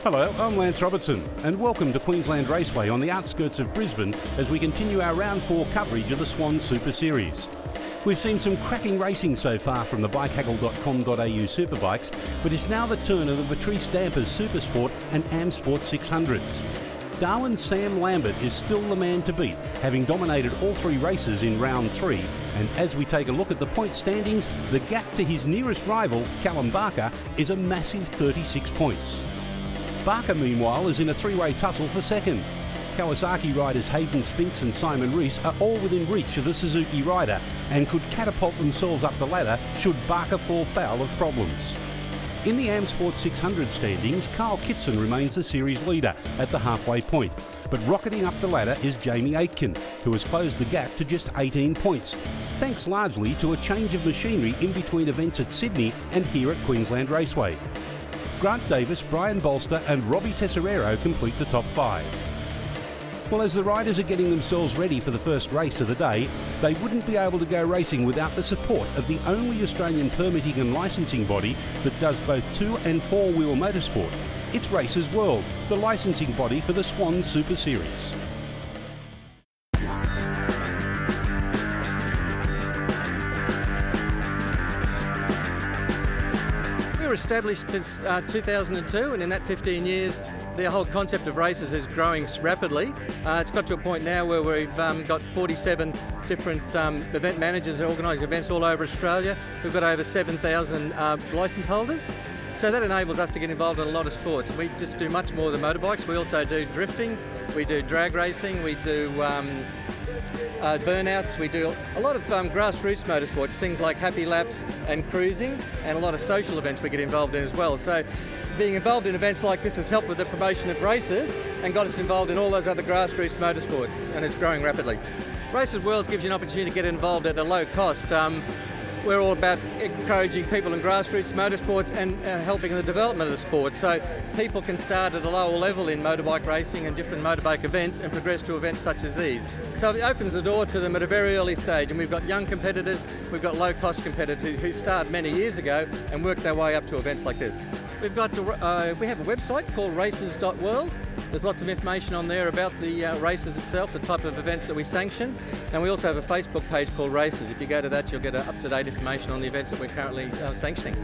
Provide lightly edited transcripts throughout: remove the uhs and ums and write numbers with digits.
Hello, I'm Lance Robertson and welcome to Queensland Raceway on the outskirts of Brisbane as we continue our Round 4 coverage of the Swann Super Series. We've seen some cracking racing so far from the bikehaggle.com.au superbikes, but it's now the turn of the Patrice Dampers Supersport and AM-Sport 600s. Darwin's Sam Lambert is still the man to beat, having dominated all three races in round 3, and as we take a look at the point standings, the gap to his nearest rival, Callum Barker, is a massive 36 points. Barker, meanwhile, is in a three-way tussle for second. Kawasaki riders Hayden Spinks and Simon Rees are all within reach of the Suzuki rider and could catapult themselves up the ladder should Barker fall foul of problems. In the AM-Sport 600 standings, Carl Kitson remains the series leader at the halfway point, but rocketing up the ladder is Jamie Aitken, who has closed the gap to just 18 points, thanks largely to a change of machinery in between events at Sydney and here at Queensland Raceway. Grant Davis, Brian Bolster and Robbie Tesoriero complete the top 5. Well, as the riders are getting themselves ready for the first race of the day, they wouldn't be able to go racing without the support of the only Australian permitting and licensing body that does both 2- and 4-wheel motorsport. It's Racers World, the licensing body for the Swann Super Series. We were established since 2002, and in that 15 years the whole concept of races is growing rapidly. It's got to a point now where we've got 47 different event managers organising events all over Australia. We've got over 7,000 licence holders. So that enables us to get involved in a lot of sports. We just do much more than motorbikes. We also do drifting, we do drag racing, we do burnouts, we do a lot of grassroots motorsports, things like happy laps and cruising, and a lot of social events we get involved in as well. So being involved in events like this has helped with the promotion of races and got us involved in all those other grassroots motorsports, and it's growing rapidly. Racers World gives you an opportunity to get involved at a low cost. We're all about encouraging people in grassroots motorsports and helping in the development of the sport. So people can start at a lower level in motorbike racing and different motorbike events and progress to events such as these. So it opens the door to them at a very early stage, and we've got young competitors, we've got low-cost competitors who started many years ago and worked their way up to events like this. We have a website called races.world. There's lots of information on there about the races itself, the type of events that we sanction, and we also have a Facebook page called Races. If you go to that, you'll get up-to-date information on the events that we're currently sanctioning.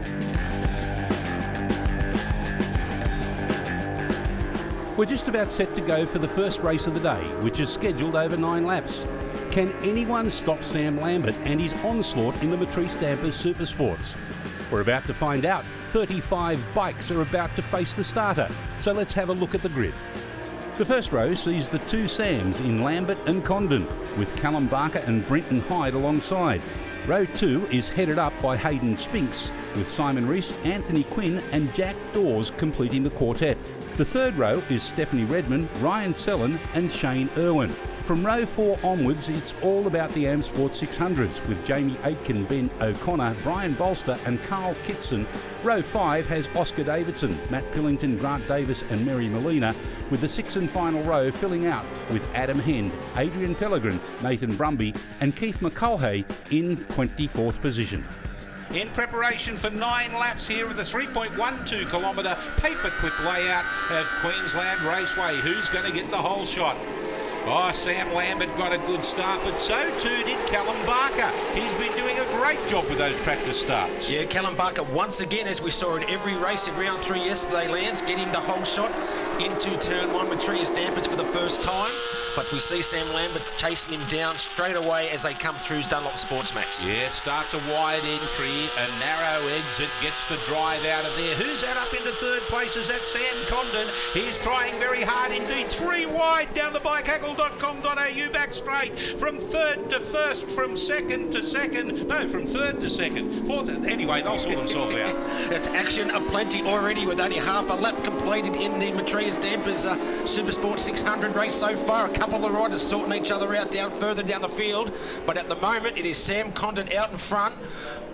We're just about set to go for the first race of the day, which is scheduled over 9 laps. Can anyone stop Sam Lambert and his onslaught in the Patrice Dampers Supersports? We're about to find out. 35 bikes are about to face the starter, so let's have a look at the grid. The first row sees the two Sams in Lambert and Condon, with Callum Barker and Brenton Hyde alongside. Row 2 is headed up by Hayden Spinks, with Simon Rees, Anthony Quinn and Jack Dawes completing the quartet. The third row is Stephanie Redmond, Ryan Sellen and Shane Irwin. From row 4 onwards, it's all about the AM-Sport 600s, with Jamie Aitken, Ben O'Connor, Brian Bolster and Carl Kitson. Row 5 has Oscar Davidson, Matt Pillington, Grant Davis and Mary Molina, with the 6th and final row filling out with Adam Hend, Adrian Pellegrin, Nathan Brumby and Keith McCulhay in 24th position. In preparation for 9 laps here of the 3.12 kilometre paperclip layout of Queensland Raceway. Who's going to get the whole shot? Oh, Sam Lambert got a good start, but so too did Callum Barker. He's been doing a great job with those practice starts. Yeah, Callum Barker once again, as we saw in every race in round 3 yesterday, Lance, getting the whole shot into turn 1 with Patrice Dampers for the first time. But we see Sam Lambert chasing him down straight away as they come through Dunlop Sports Max. Yeah, starts a wide entry, a narrow exit, gets the drive out of there. Who's that up into third place? Is that Sam Condon? He's trying very hard indeed. 3 wide down the bikehaggle.com.au back straight. From third to first, from second to second. No, from third to second. Fourth, anyway, they'll sort themselves out. It's action aplenty already with only half a lap completed in the Patrice Dampers Supersport 600 race so far. A couple of the riders sorting each other out further down the field, but at the moment it is Sam Condon out in front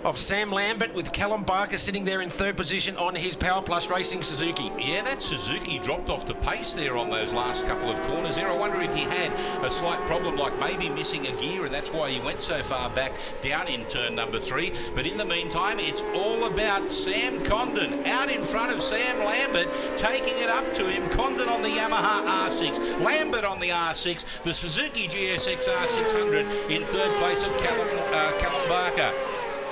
of Sam Lambert, with Callum Barker sitting there in third position on his Power Plus Racing Suzuki. Yeah, that Suzuki dropped off the pace there on those last couple of corners there. I wonder if he had a slight problem, like maybe missing a gear, and that's why he went so far back down in turn number 3. But in the meantime, it's all about Sam Condon out in front of Sam Lambert, taking it up to him. Condon on the Yamaha R6, Lambert on the R6, the Suzuki GSX R600 in third place of Callum Barker.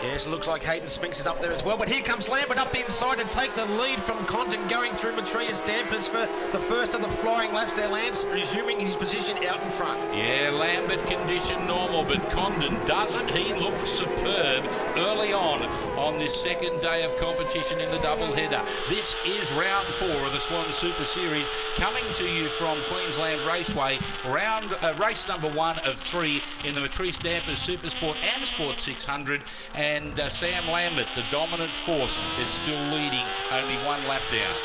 Yes, it looks like Hayden Spinks is up there as well, but here comes Lambert up the inside to take the lead from Condon, going through Matria's dampers for the first of the flying laps there, Lance, resuming his position out in front. Yeah, Lambert condition normal, but Condon, doesn't he look superb early on this second day of competition in the doubleheader. This is round 4 of the Swann Super Series, coming to you from Queensland Raceway, race number 1 of 3 in the Matrice Dampers Supersport and Sport 600. And Sam Lambert, the dominant force, is still leading, only 1 lap down.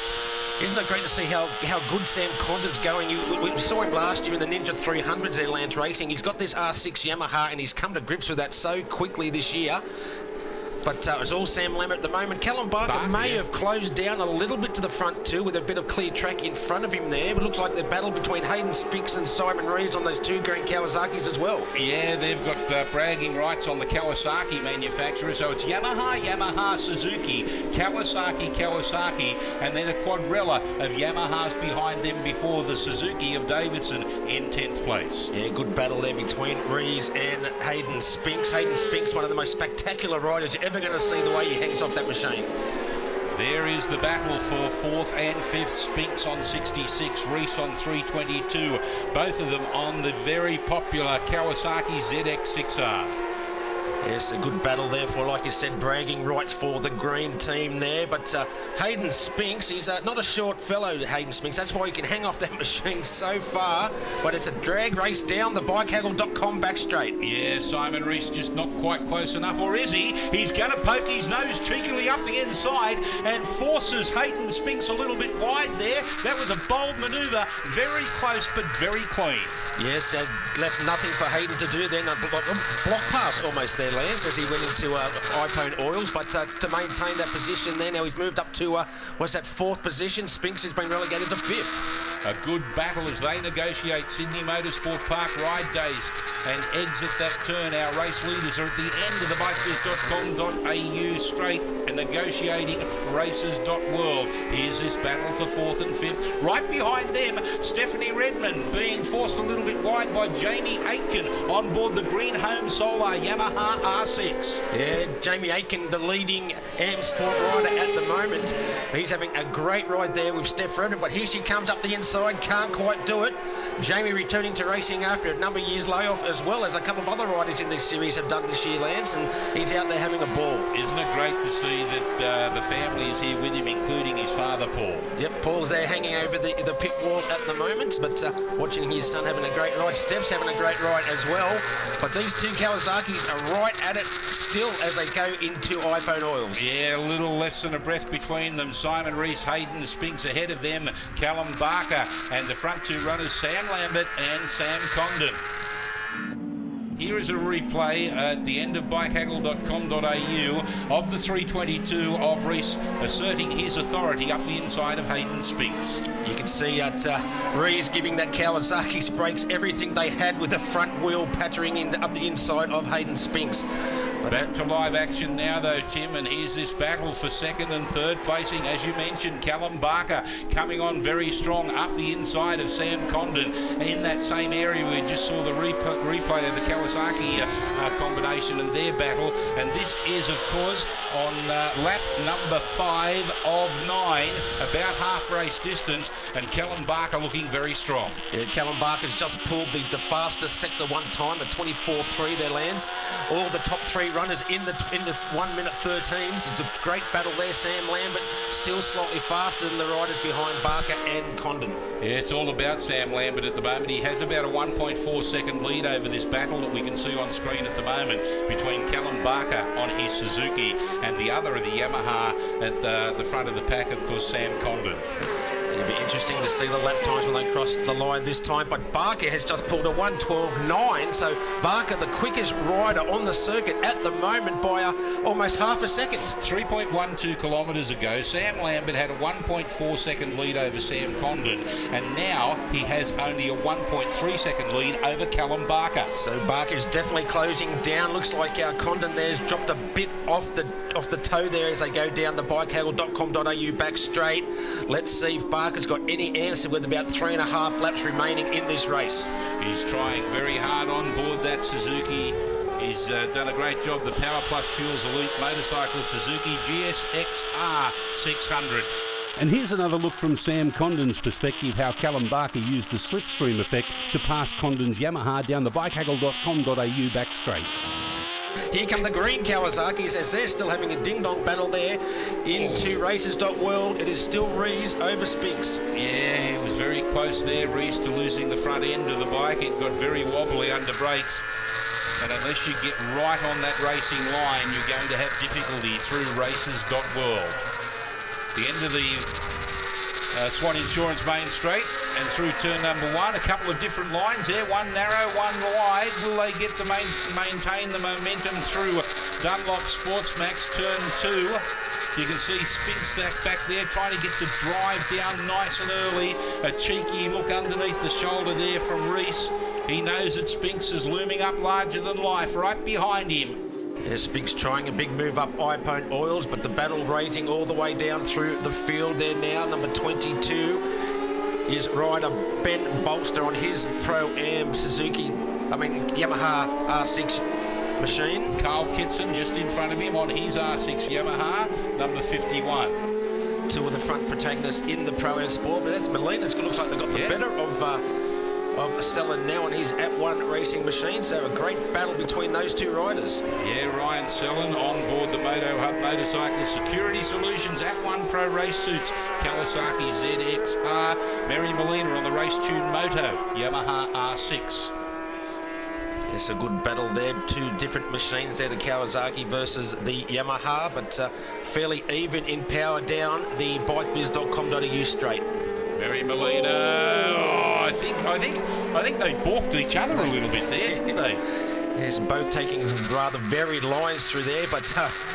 Isn't it great to see how good Sam Condon's going? We saw him last year in the Ninja 300s there, Lance Racing. He's got this R6 Yamaha and he's come to grips with that so quickly this year. But it's all Sam Lambert at the moment. Callum Barker may have closed down a little bit to the front too, with a bit of clear track in front of him there. But it looks like the battle between Hayden Spinks and Simon Rees on those 2 green Kawasaki's as well. Yeah, they've got bragging rights on the Kawasaki manufacturer. So it's Yamaha, Suzuki, Kawasaki, and then a quadrella of Yamahas behind them before the Suzuki of Davidson in 10th place. Yeah, good battle there between Rees and Hayden Spinks. Hayden Spinks, one of the most spectacular riders you're ever going to see, the way he hangs off that machine. There is the battle for 4th and 5th. Spinks on 66, Rees on 322. Both of them on the very popular Kawasaki ZX6R. Yes, a good battle there for, like you said, bragging rights for the green team there. But Hayden Spinks, he's not a short fellow, Hayden Spinks. That's why he can hang off that machine so far. But it's a drag race down the bikehaggle.com back straight. Yeah, Simon Rees just not quite close enough. Or is he? He's going to poke his nose cheekily up the inside and forces Hayden Spinks a little bit wide there. That was a bold manoeuvre. Very close, but very clean. Yes, left nothing for Hayden to do then. A block pass almost there, Lance, as he went into iPhone Oils. But to maintain that position there, now he's moved up to, what's that, 4th position. Spinks has been relegated to 5th. A good battle as they negotiate Sydney Motorsport Park ride days and exit that turn. Our race leaders are at the end of the bikebiz.com.au straight and negotiating races.world. Here's this battle for 4th and 5th. Right behind them, Stephanie Redmond being forced a little bit wide by Jamie Aitken on board the Green Home Solar Yamaha R6. Yeah, Jamie Aitken, the leading AM Sport rider at the moment. He's having a great ride there with Steph Redmond, but here she comes up the inside, can't quite do it. Jamie returning to racing after a number of years layoff, as well as a couple of other riders in this series have done this year, Lance, and he's out there having a ball. Isn't it great to see that the family is here with him, including his father, Paul? Yep, Paul's there hanging over the pit wall at the moment, but watching his son having a great ride. Steph's having a great ride as well. But these 2 Kawasaki's are right at it still as they go into iPhone Oils. Yeah, a little less than a breath between them. Simon Rees, Hayden Spinks ahead of them. Callum Barker and the front 2 runners, Sam Lambert and Sam Condon. Here is a replay at the end of bikehaggle.com.au of the 322 of Rees asserting his authority up the inside of Hayden Spinks. You can see that Rees giving that Kawasaki's brakes everything they had, with the front wheel pattering up the inside of Hayden Spinks. Back to live action now though, Tim, and here's this battle for 2nd and 3rd placing. As you mentioned, Callum Barker coming on very strong up the inside of Sam Condon. In that same area we just saw the replay of the Kawasaki combination and their battle, and this is of course on lap number 5 of 9, about half race distance, and Callum Barker looking very strong. Yeah, Callum Barker's just pulled the fastest sector one time, the 24.3 there, Lands. All the top 3 runners in the 1 minute 13s. It's a great battle there. Sam Lambert still slightly faster than the riders behind Barker and Condon. Yeah, it's all about Sam Lambert at the moment. He has about a 1.4 second lead over this battle that we can see on screen at the moment between Callum Barker on his Suzuki and the other of the Yamaha at the front of the pack, of course, Sam Condon. It'll be interesting to see the lap times when they cross the line this time, but Barker has just pulled a 1:12.9, so Barker the quickest rider on the circuit at the moment by almost half a second. 3.12 kilometres ago, Sam Lambert had a 1.4 second lead over Sam Condon, and now he has only a 1.3 second lead over Callum Barker. So Barker's definitely closing down. Looks like Condon there's dropped a bit off the toe there as they go down the bikehaggle.com.au back straight. Let's see if Barker's got any answer with about 3.5 laps remaining in this race. He's trying very hard on board that Suzuki. He's done a great job. The Power Plus Fuels Elite motorcycle Suzuki GSXR 600. And here's another look from Sam Condon's perspective, how Callum Barker used the slipstream effect to pass Condon's Yamaha down the bikehaggle.com.au back straight. Here come the green Kawasaki's as they're still having a ding-dong battle there into races.world. It is still Rees over Spinks. Yeah, he was very close there, Rees, to losing the front end of the bike. It got very wobbly under brakes. And unless you get right on that racing line, you're going to have difficulty through races.world. The end of the Swann Insurance main straight and through turn number 1, a couple of different lines there, one narrow, one wide. Will they get to maintain the momentum through Dunlop Sports Max turn 2? You can see Spinks back there trying to get the drive down nice and early. A cheeky look underneath the shoulder there from Rees. He knows that Spinks is looming up larger than life right behind him. Yeah, Spinks trying a big move up iPone Oils, but the battle raging all the way down through the field there now. Number 22 is rider Ben Bolster on his Pro-Am Yamaha R6 machine. Carl Kitson just in front of him on his R6 Yamaha, number 51. Two of the front protagonists in the Pro-Am sport, but that's Molina. It looks like they got the better of Sellen now on his at-one racing machine, so a great battle between those two riders. Yeah, Ryan Sellen on board the Moto Hub Motorcycle Security Solutions at-one pro race suits, Kawasaki ZXR. Mary Molina on the Race Tune Moto Yamaha R6. It's a good battle there, two different machines there, the Kawasaki versus the Yamaha, but fairly even in power down the bikebiz.com.au straight. Mary Molina, I think they balked each other a little bit there, didn't they? Yes, both taking rather varied lines through there, but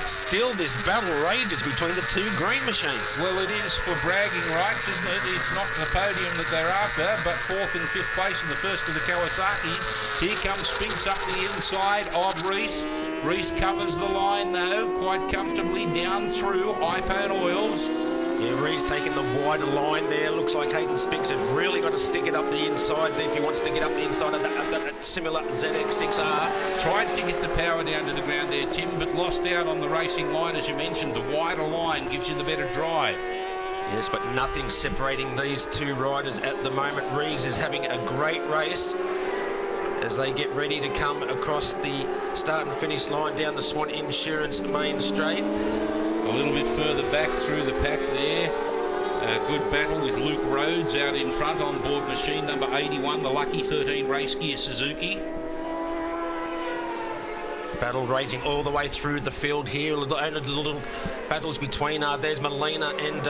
still this battle rages between the two green machines. Well, it is for bragging rights, isn't it? It's not the podium that they're after, but 4th and 5th place in the first of the Kawasaki's. Here comes Spinks up the inside of Rees. Rees covers the line, though, quite comfortably down through iPone Oils. Yeah, Rees taking the wider line there. Looks like Hayden Spinks has really got to stick it up the inside there if he wants to get up the inside of that similar ZX6R. Tried to get the power down to the ground there, Tim, but lost out on the racing line, as you mentioned. The wider line gives you the better drive. Yes, but nothing separating these two riders at the moment. Rees is having a great race as they get ready to come across the start and finish line down the Swann Insurance main straight. A little bit further back through the pack there. A good battle with Luke Rhodes out in front on board machine number 81, the Lucky 13 race gear Suzuki. Battle raging all the way through the field here. Only the little battles between there's Molina and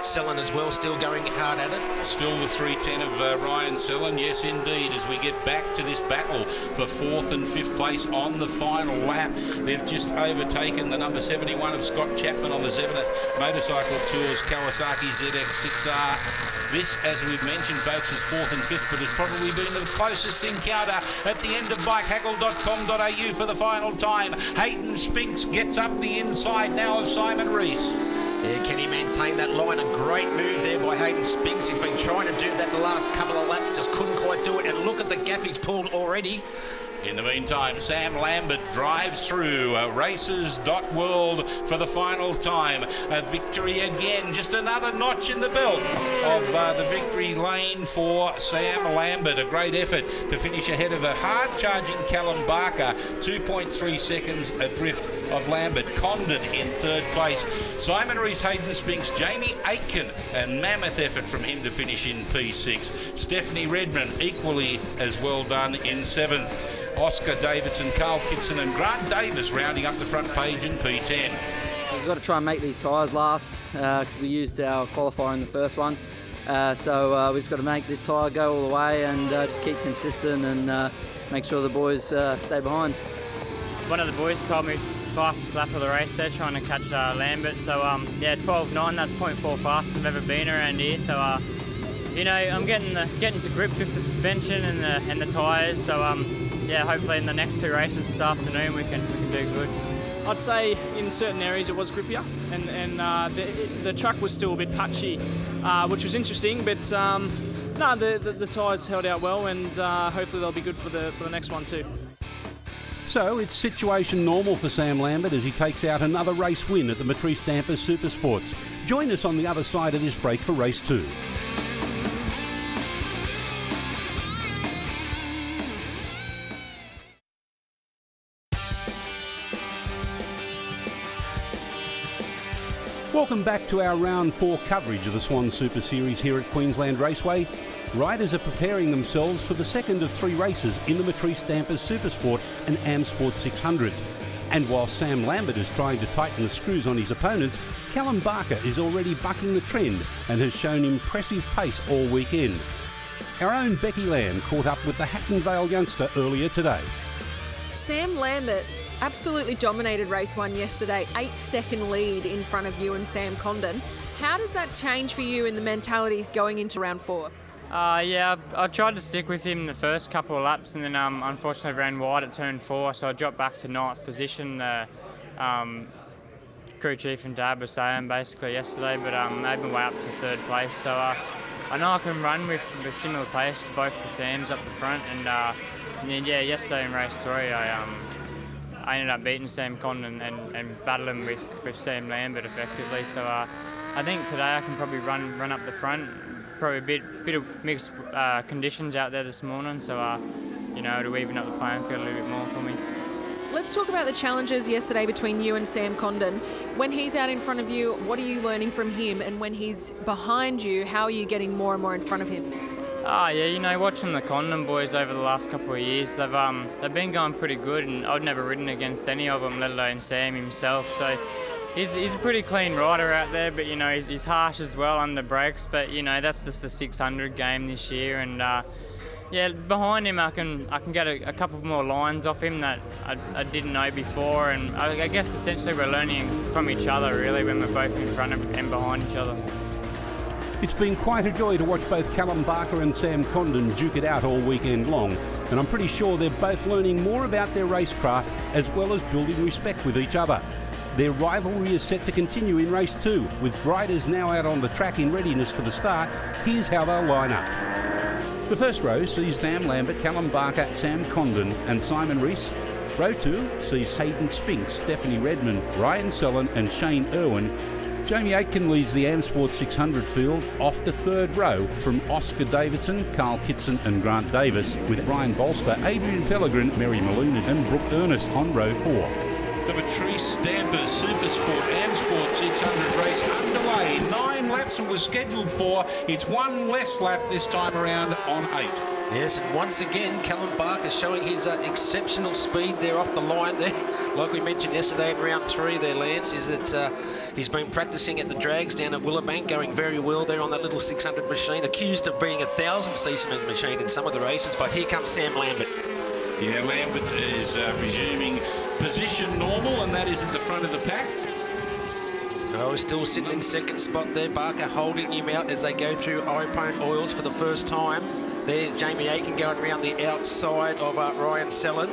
Sellen as well, still going hard at it. Still the 310 of Ryan Sellen, yes indeed, as we get back to this battle for 4th and 5th place on the final lap. They've just overtaken the number 71 of Scott Chapman on the Zenith Motorcycle Tours Kawasaki ZX6R. This, as we've mentioned, folks, is 4th and 5th, but has probably been the closest encounter at the end of bikehaggle.com.au for the final time. Hayden Spinks gets up the inside now of Simon Rees. Yeah, can he maintain that line? A great move there by Hayden Spinks. He's been trying to do that the last couple of laps, just couldn't quite do it. And look at the gap he's pulled already. In the meantime, Sam Lambert drives through races.world for the final time. A victory again, just another notch in the belt of the victory lane for Sam Lambert. A great effort to finish ahead of a hard-charging Callum Barker, 2.3 seconds adrift of Lambert. Condon in 3rd place. Simon Rees, Hayden Spinks, Jamie Aitken, a mammoth effort from him to finish in P6. Stephanie Redmond, equally as well done in 7th. Oscar Davidson, Carl Kitson and Grant Davis rounding up the front page in P10. We've got to try and make these tyres last because we used our qualifier in the first one. So we've just got to make this tyre go all the way and just keep consistent and make sure the boys stay behind. One of the boys told me fastest lap of the race there, trying to catch Lambert. So yeah, 12.9. That's 0.4 fastest I've ever been around here. So you know, I'm getting to grips with the suspension and the tyres. So yeah, hopefully in the next 2 races this afternoon we can do good. I'd say in certain areas it was grippier, and the track was still a bit patchy, which was interesting. But no, the tyres held out well, and hopefully they'll be good for the next one too. So it's situation normal for Sam Lambert as he takes out another race win at the Matrice Dampers Supersports. Join us on the other side of this break for race 2. Welcome back to our round 4 coverage of the Swann Super Series here at Queensland Raceway. Riders are preparing themselves for the second of 3 races in the Matrice Dampers Supersport and AM-600. And while Sam Lambert is trying to tighten the screws on his opponents, Callum Barker is already bucking the trend and has shown impressive pace all weekend. Our own Becky Lamb caught up with the Hatton Vale youngster earlier today. Sam Lambert absolutely dominated race 1 yesterday, 8-second lead in front of you and Sam Condon. How does that change for you in the mentality going into round 4? Yeah, I tried to stick with him the first couple of laps and then unfortunately ran wide at turn 4, so I dropped back to 9th position. Crew chief and Dad were saying basically yesterday, but made my way up to 3rd place. So I know I can run with similar pace, both the Sams up the front, and then yeah, yesterday in race 3 I ended up beating Sam Condon and battling with Sam Lambert effectively. So I think today I can probably run up the front. Probably a bit of mixed conditions out there this morning, so you know, to even up the playing field a little bit more for me. Let's talk about the challenges yesterday between you and Sam Condon. When he's out in front of you, what are you learning from him? And when he's behind you, how are you getting more and more in front of him? Yeah, you know, watching the Condon boys over the last couple of years, they've been going pretty good, and I'd never ridden against any of them, let alone Sam himself. So he's a pretty clean rider out there, but you know, he's harsh as well under brakes. But you know, that's just the 600 game this year, and yeah, behind him I can get a couple more lines off him that I didn't know before, and I guess essentially we're learning from each other really when we're both in front of and behind each other. It's been quite a joy to watch both Callum Barker and Sam Condon duke it out all weekend long, and I'm pretty sure they're both learning more about their racecraft as well as building respect with each other. Their rivalry is set to continue in race 2, with riders now out on the track in readiness for the start. Here's how they'll line up. The first row sees Sam Lambert, Callum Barker, Sam Condon and Simon Rees. Row 2 sees Hayden Spinks, Stephanie Redmond, Ryan Sellen and Shane Irwin. Jamie Aitken leads the AM-600 field off the 3rd row from Oscar Davidson, Carl Kitson and Grant Davis, with Ryan Bolster, Adrian Pellegrin, Mary Maloonan and Brooke Ernest on row 4. The Matrice Dampers Supersport and Sport 600 race underway. 9 laps it was scheduled for. It's 1 less lap this time around on 8. Yes, and once again, Callum Barker showing his exceptional speed there off the line there. Like we mentioned yesterday in round 3 there, Lance, is that he's been practising at the drags down at Willowbank, going very well there on that little 600 machine, accused of being a 1,000cc machine in some of the races, but here comes Sam Lambert. Yeah, Lambert is resuming position normal, and that is at the front of the pack. Oh, he's still sitting in 2nd spot there. Barker holding him out as they go through iPone oils for the first time. There's Jamie Aitken going around the outside of Ryan Sellen.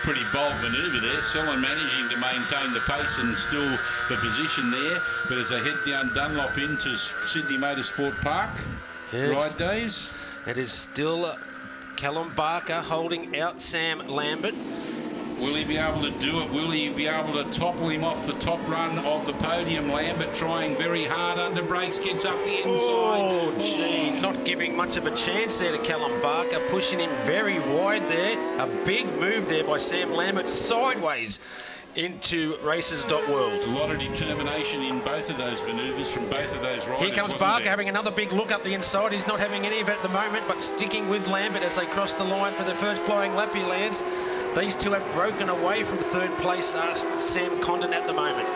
Pretty bold manoeuvre there. Sellen managing to maintain the pace and still the position there. But as they head down Dunlop into Sydney Motorsport Park, ride days. It is still Callum Barker holding out Sam Lambert. Will he be able to do it? Will he be able to topple him off the top run of the podium? Lambert trying very hard under brakes, gets up the inside. Oh, gee, not giving much of a chance there to Callum Barker, pushing him very wide there. A big move there by Sam Lambert sideways into races.world. A lot of determination in both of those manoeuvres from both of those riders. Here comes Barker having another big look up the inside. He's not having any of it at the moment, but sticking with Lambert as they cross the line for the first flying lap here, Lance. These two have broken away from 3rd place, Sam Condon at the moment.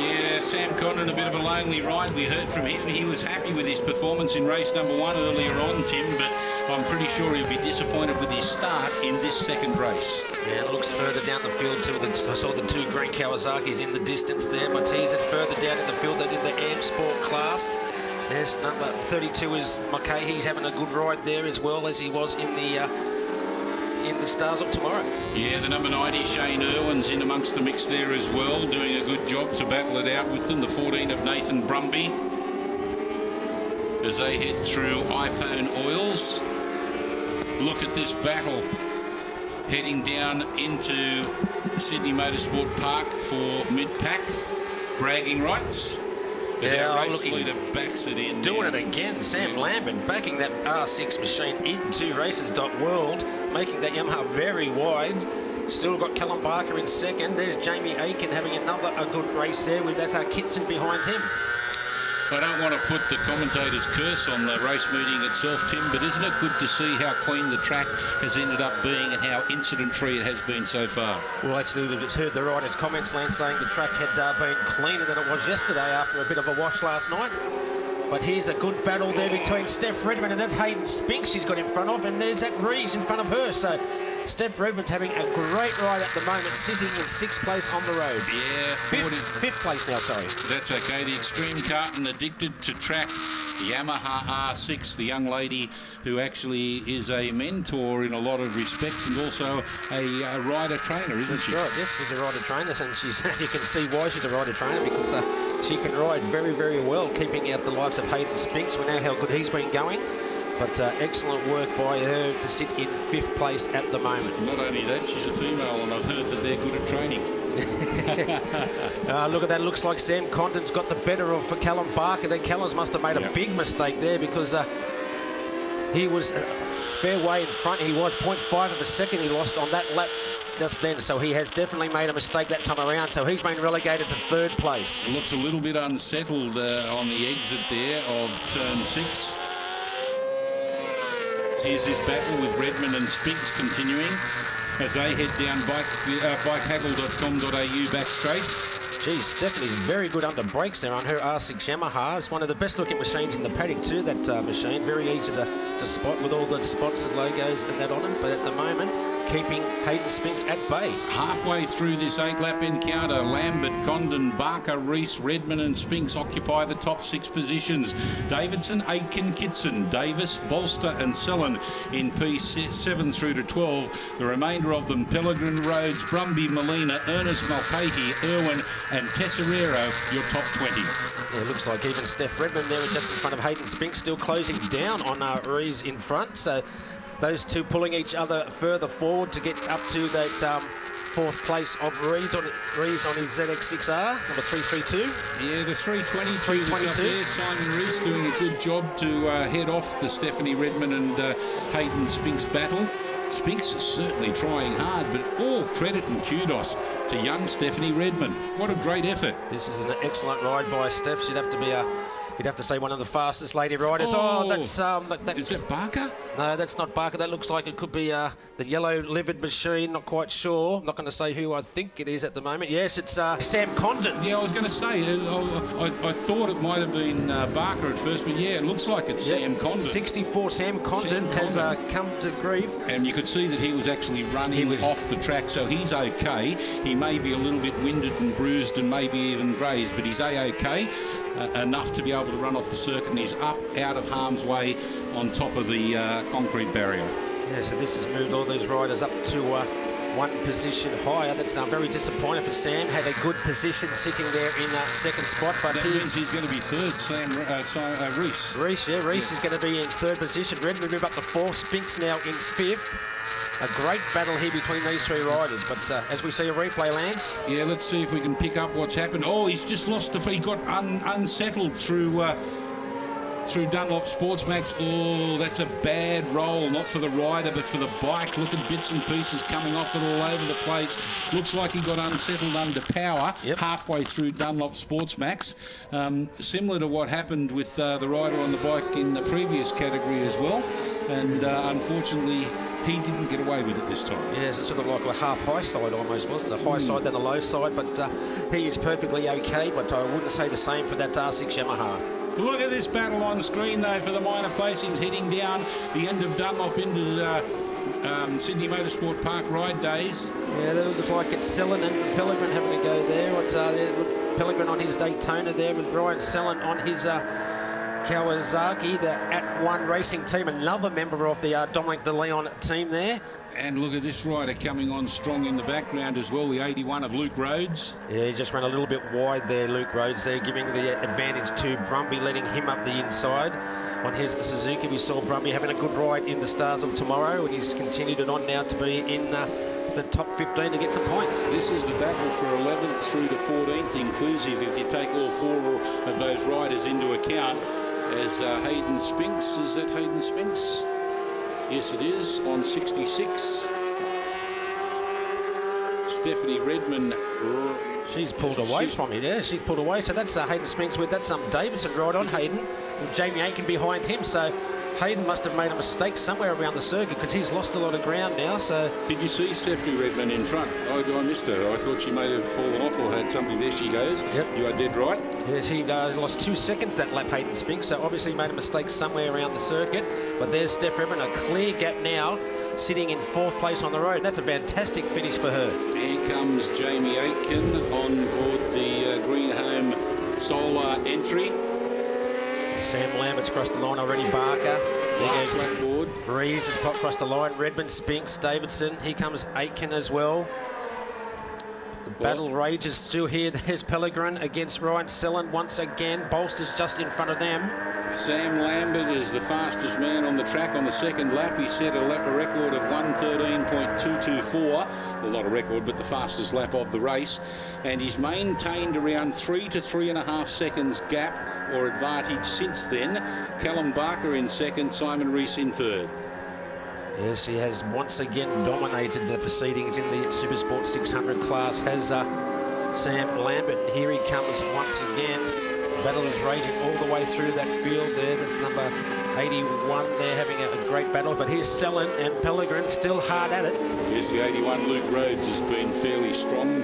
Yeah, Sam Condon, a bit of a lonely ride. We heard from him. He was happy with his performance in race number 1 earlier on, Tim, but I'm pretty sure he'll be disappointed with his start in this second race. Yeah, it looks further down the field too. I saw the 2 green Kawasaki's in the distance there. Matisse further down in the field. They did the AM-Sport class. There's number 32 is McKay. He's having a good ride there as well as he was in the Stars of Tomorrow. Yeah, the number 90, Shane Irwin's in amongst the mix there as well, doing a good job to battle it out with them. The 14 of Nathan Brumby as they head through Iphone Oils. Look at this battle heading down into Sydney Motorsport Park for mid-pack bragging rights. As our race leader backs it in. Doing it again, Sam Lambert backing that R6 machine into races.world, making that Yamaha very wide. Still got Callum Barker in second. There's Jamie Aiken having a good race there with that's our Kitson behind him. I don't want to put the commentator's curse on the race meeting itself, Tim, but isn't it good to see how clean the track has ended up being and how incident-free it has been so far? Well, actually, we just heard the riders' comments, Lance, saying the track had been cleaner than it was yesterday after a bit of a wash last night. But here's a good battle there between Steph Redmond and that's Hayden Spinks she's got in front of, and there's that Rees in front of her. So Steph Redmond's having a great ride at the moment, sitting in 6th place on the road. Yeah, fifth place now, sorry. That's okay. The Extreme Carton addicted to track. The Yamaha R6, the young lady who actually is a mentor in a lot of respects and also a rider trainer, isn't she? That's right, yes, she's a rider trainer, and she's you can see why she's a rider trainer, because she can ride very, very well, keeping out the likes of Hayden Spinks. We know how good he's been going. But excellent work by her to sit in 5th place at the moment. Not only that, she's a female, and I've heard that they're good at training. Look at that. Looks like Sam Condon's got the better of for Callum Barker. Then Callum's must have made a big mistake there, because he was fair way in front. He was 0.5 of a second he lost on that lap just then. So he has definitely made a mistake that time around. So he's been relegated to 3rd place. Looks a little bit unsettled on the exit there of turn 6. Here's this battle with Redmond and Spinks continuing as they head down bikehaggle.com.au back straight. Geez, Stephanie's very good under brakes there on her R6 Yamaha. It's one of the best looking machines in the paddock too, that machine. Very easy to spot with all the sponsored logos and that on it. But at the moment, keeping Hayden Spinks at bay. Halfway through this 8-lap encounter, Lambert, Condon, Barker, Rees, Redmond and Spinks occupy the top 6 positions. Davidson, Aitken, Kitson, Davis, Bolster and Sellen in P7 through to 12. The remainder of them, Pellegrin, Rhodes, Brumby, Molina, Ernest, Mulcahy, Irwin and Tesserero, your top 20. Yeah, it looks like even Steph Redmond there just in front of Hayden Spinks, still closing down on Rees in front. So those two pulling each other further forward to get up to that 4th place of Rees on his ZX6R, number 332. Yeah, the 322 that's up there. Simon Rees doing a good job to head off the Stephanie Redmond and Hayden Spinks battle. Spinks is certainly trying hard, but all credit and kudos to young Stephanie Redmond. What a great effort. This is an excellent ride by Steph. She'd have to be you'd have to say one of the fastest lady riders. That's is that Barker? No, that's not Barker. That looks like it could be the yellow livered machine. Not quite sure. I'm not going to say who I think it is at the moment. Yes, it's Sam Condon. Yeah, I was going to say, I thought it might have been Barker at first, but yeah, it looks like it's Sam Condon. 64 Sam Condon has come to grief. And you could see that he was actually running off the track, so he's okay. He may be a little bit winded and bruised and maybe even grazed, but he's A-OK. Enough to be able to run off the circuit, and he's up out of harm's way on top of the concrete barrier. Yeah, so this has moved all these riders up to 1 position higher. That's very disappointing for Sam. Had a good position sitting there in 2nd spot, but that means he's going to be 3rd. Rees. Rees is going to be in 3rd position. Redmond move up to 4th. Spinks now in 5th. A great battle here between these 3 riders, but as we see a replay, Lance. Yeah, let's see if we can pick up what's happened. Oh, he's just lost he got unsettled through Dunlop Sportsmax. Oh, that's a bad roll, not for the rider, but for the bike. Look at bits and pieces coming off it all over the place. Looks like he got unsettled under power halfway through Dunlop Sportsmax. Similar to what happened with the rider on the bike in the previous category as well. And unfortunately, he didn't get away with it this time. Yes, it's sort of like a half high side almost, wasn't it? A high side then a low side, but he is perfectly okay, but I wouldn't say the same for that R6 Yamaha. Look at this battle on screen, though, for the minor placings heading down the end of Dunlop into the Sydney Motorsport Park ride days. Yeah, that looks like it's Selin and Pellegrin having to go there. Pellegrin on his Daytona there with Brian Selin on his Kawasaki, the At1 racing team, another member of the Dominic De Leon team there. And look at this rider coming on strong in the background as well, the 81 of Luke Rhodes. Yeah, he just ran a little bit wide there, Luke Rhodes there, giving the advantage to Brumby, letting him up the inside. On his Suzuki, we saw Brumby having a good ride in the Stars of Tomorrow, and he's continued it on now to be in the top 15 to get some points. This is the battle for 11th through to 14th inclusive, if you take all four of those riders into account. As Hayden Spinks, is that Hayden Spinks? Yes, it is, on 66. Stephanie Redmond. She's pulled away from it, yeah. She's pulled away. So that's Hayden Spinks with, that's Davidson right on Hayden. With Jamie Aiken behind him. So Hayden must have made a mistake somewhere around the circuit because he's lost a lot of ground now. So did you see Stephanie Redmond in front? I missed her. I thought she may have fallen off or had something. There she goes. Yep. You are dead right. Yes, he lost 2 seconds that lap, Hayden Spinks. So obviously made a mistake somewhere around the circuit. But there's Steph Redmond, a clear gap now, sitting in 4th place on the road. That's a fantastic finish for her. Here comes Jamie Aitken on board the Green Home Solar entry. Sam Lambert's crossed the line already. Barker. Last lap board. Reeves has popped across the line. Redmond, Spinks, Davidson. Here comes Aitken as well. The battle rages still here. There's Pellegrin against Ryan Selin once again. Bolster's just in front of them. Sam Lambert is the fastest man on the track on the second lap. He set a record of 1:13.224. Well, not a record, but the fastest lap of the race. And he's maintained around 3 to 3.5 seconds gap or advantage since then. Callum Barker in second, Simon Rees in third. Yes, he has once again dominated the proceedings in the Supersport 600 class, has Sam Lambert. Here he comes once again. Battle is raging all the way through that field there. That's number 81 there having a great battle. But here's Selin and Pellegrin still hard at it. Yes, the 81 Luke Rhodes has been fairly strong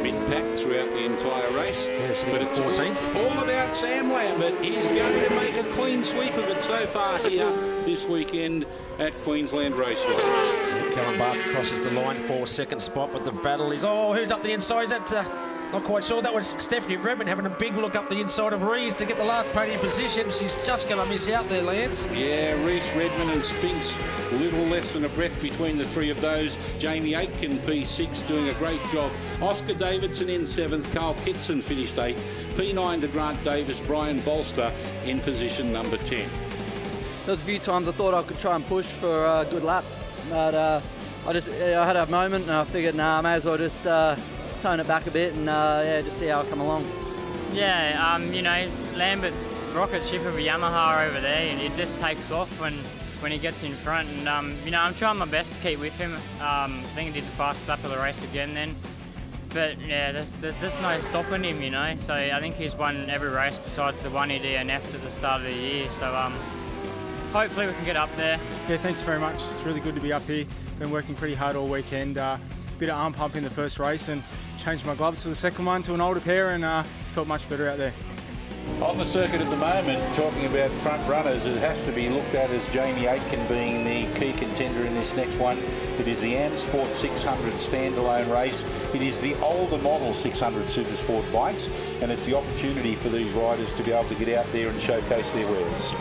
mid-pack throughout the entire race. Yes, but it's 14th. all about Sam Lambert. He's going to make a clean sweep of it so far here this weekend at Queensland Raceway. Callum Barker crosses the line for 2nd spot, but the battle is... Oh, who's up the inside? Is that... Not quite sure. That was Stephanie Redmond having a big look up the inside of Rees to get the last podium position. She's just going to miss out there, Lance. Yeah, Rees, Redmond and Spinks, a little less than a breath between the three of those. Jamie Aitken, P6, doing a great job. Oscar Davidson in 7th. Carl Kitson finished 8th. P9 to Grant Davis. Brian Bolster in position number 10. There was a few times I thought I could try and push for a good lap, but I had a moment and I figured, I may as well just tone it back a bit and just see how I come along. Yeah, Lambert's rocket ship of a Yamaha over there, and it just takes off when he gets in front. And I'm trying my best to keep with him. I think he did the fastest lap of the race again then. But yeah, there's just no stopping him, So I think he's won every race besides the one he DNF'd at the start of the year. So hopefully we can get up there. Yeah, thanks very much. It's really good to be up here. Been working pretty hard all weekend. Bit of arm pump in the first race and changed my gloves for the second one to an older pair and felt much better out there. On the circuit at the moment, talking about front runners, it has to be looked at as Jamie Aitken being the key contender in this next one. It is the AM-Sport 600 standalone race. It is the older model 600 Supersport bikes, and it's the opportunity for these riders to be able to get out there and showcase their wares.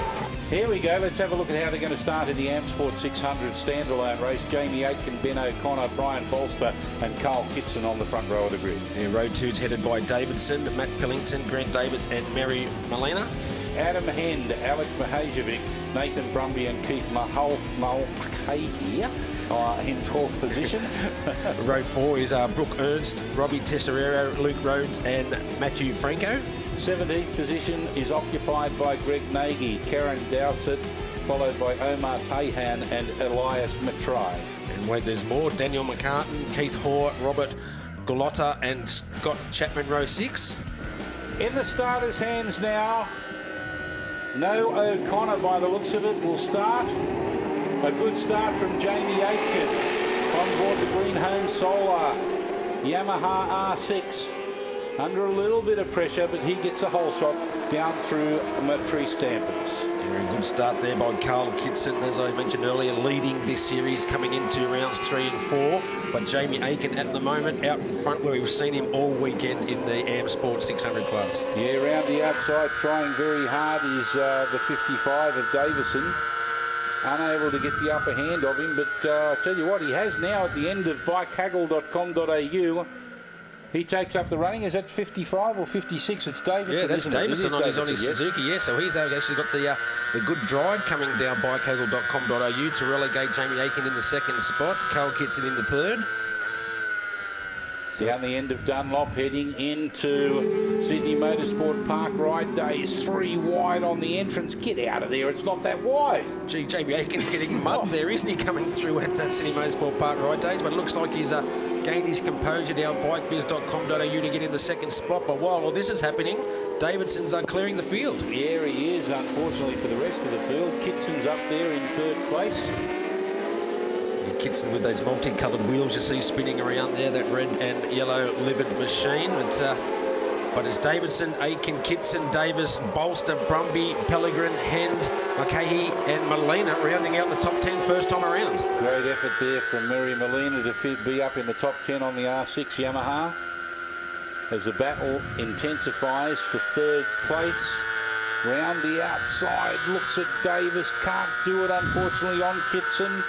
Here we go. Let's have a look at how they're going to start in the AM-Sport 600 standalone race. Jamie Aitken, Ben O'Connor, Brian Bolster and Carl Kitson on the front row of the grid. Yeah, Road 2's headed by Davidson, Matt Pillington, Grant Davis and Mary Molina. Adam Hend, Alex Mahajevic, Nathan Brumby and Keith Mulcahy here in 12th position. Row 4 is Brooke Ernst, Robbie Tesoriero, Luke Rhodes and Matthew Franco. 17th position is occupied by Greg Nagy, Karen Dowsett, followed by Omar Tahan and Elias Matrai. And wait, there's more. Daniel McCartan, Keith Hoare, Robert Golotta and Scott Chapman, row 6. In the starters' hands now. No O'Connor, by the looks of it, will start. A good start from Jamie Aitken on board the Green Home Solar Yamaha R6. Under a little bit of pressure, but he gets a whole shot down through Matrice Dampers. Yeah, a good start there by Carl Kitson, as I mentioned earlier, leading this series coming into rounds 3 and 4. But Jamie Aitken at the moment out in front, where we've seen him all weekend in the AM-Sport 600 class. Yeah, around the outside, trying very hard is the 55 of Davison. Unable to get the upper hand of him, but I tell you what, he has now at the end of bikehaggle.com.au. He takes up the running. Is that 55 or 56? It's Davison. Yeah, that's Davison on his yes. Suzuki. Yeah, so he's actually got the good drive coming down bikehaggle.com.au to relegate Jamie Aitken in the second spot. Carl Kitson in the third. Down the end of Dunlop, heading into Sydney Motorsport Park Ride Days. 3 wide on the entrance. Get out of there. It's not that wide. Gee, Jamie Aitken's getting mud there, isn't he, coming through at that Sydney Motorsport Park Ride Days? But it looks like he's gained his composure down bikebiz.com.au to get in the second spot. But while all this is happening, Davidson's clearing the field. Yeah, he is, unfortunately, for the rest of the field. Kitson's up there in third place. Kitson with those multicoloured wheels you see spinning around there, that red and yellow livered machine. But it's Davidson, Aitken, Kitson, Davis, Bolster, Brumby, Pellegrin, Hend, McCahey and Molina rounding out the top 10 first time around. Great effort there from Mary Molina to be up in the top 10 on the R6 Yamaha. As the battle intensifies for third place. Round the outside, looks at Davis, can't do it unfortunately on Kitson.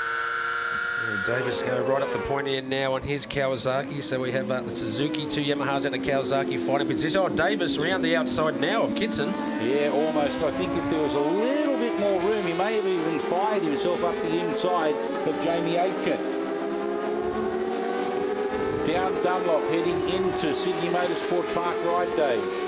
Davis right up the point here now on his Kawasaki. So we have the Suzuki, 2 Yamahas and a Kawasaki fighting position. Oh, Davis round the outside now of Kitson. Yeah, almost. I think if there was a little bit more room, he may have even fired himself up the inside of Jamie Aitken. Down Dunlop, heading into Sydney Motorsport Park Ride Days.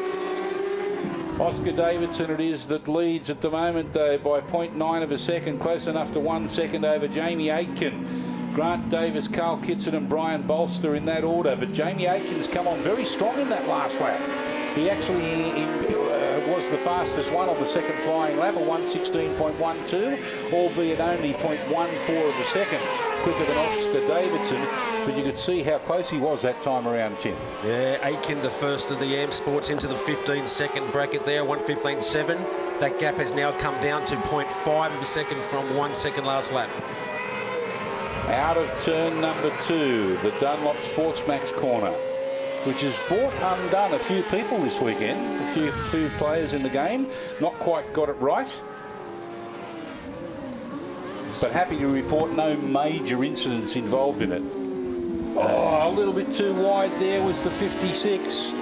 Oscar Davidson it is that leads at the moment, though, by 0.9 of a second, close enough to 1 second over Jamie Aitken. Grant Davis, Carl Kitson and Brian Bolster in that order, but Jamie Aitken's come on very strong in that last lap. He actually was the fastest one on the second flying lap, a 1:16.12, albeit only 0.14 of a second quicker than Oscar Davidson, but you could see how close he was that time around, Tim. Yeah, Aitken, the first of the AM Sports into the 15-second bracket there, 1:15.7. That gap has now come down to 0.5 of a second from 1 second last lap. Out of turn number 2, the Dunlop Sportsmax corner, which has brought undone a few people this weekend. A few players in the game, not quite got it right. But happy to report no major incidents involved in it. Oh, a little bit too wide there was the 56.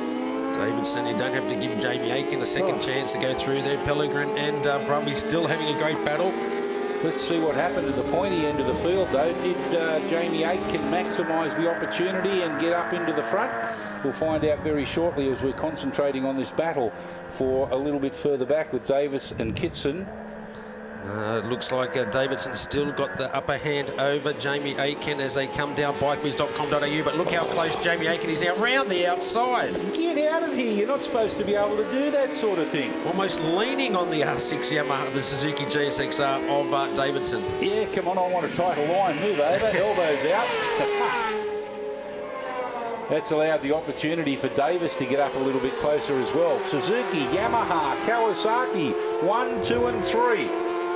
Davidson, you don't have to give Jamie Aitken a second chance to go through there. Pellegrin and Brumby still having a great battle. Let's see what happened at the pointy end of the field, though. Did Jamie Aitken maximise the opportunity and get up into the front? We'll find out very shortly as we're concentrating on this battle for a little bit further back with Davis and Kitson. It looks like Davidson still got the upper hand over Jamie Aitken as they come down bikebiz.com.au, but look how close Jamie Aitken is now round the outside. Get out of here. You're not supposed to be able to do that sort of thing. Almost leaning on the R6 Yamaha, the Suzuki GSXR of Davidson. Yeah, come on, I want a tighter line. Move over, elbows out. That's allowed the opportunity for Davis to get up a little bit closer as well. Suzuki, Yamaha, Kawasaki, 1, 2 and 3.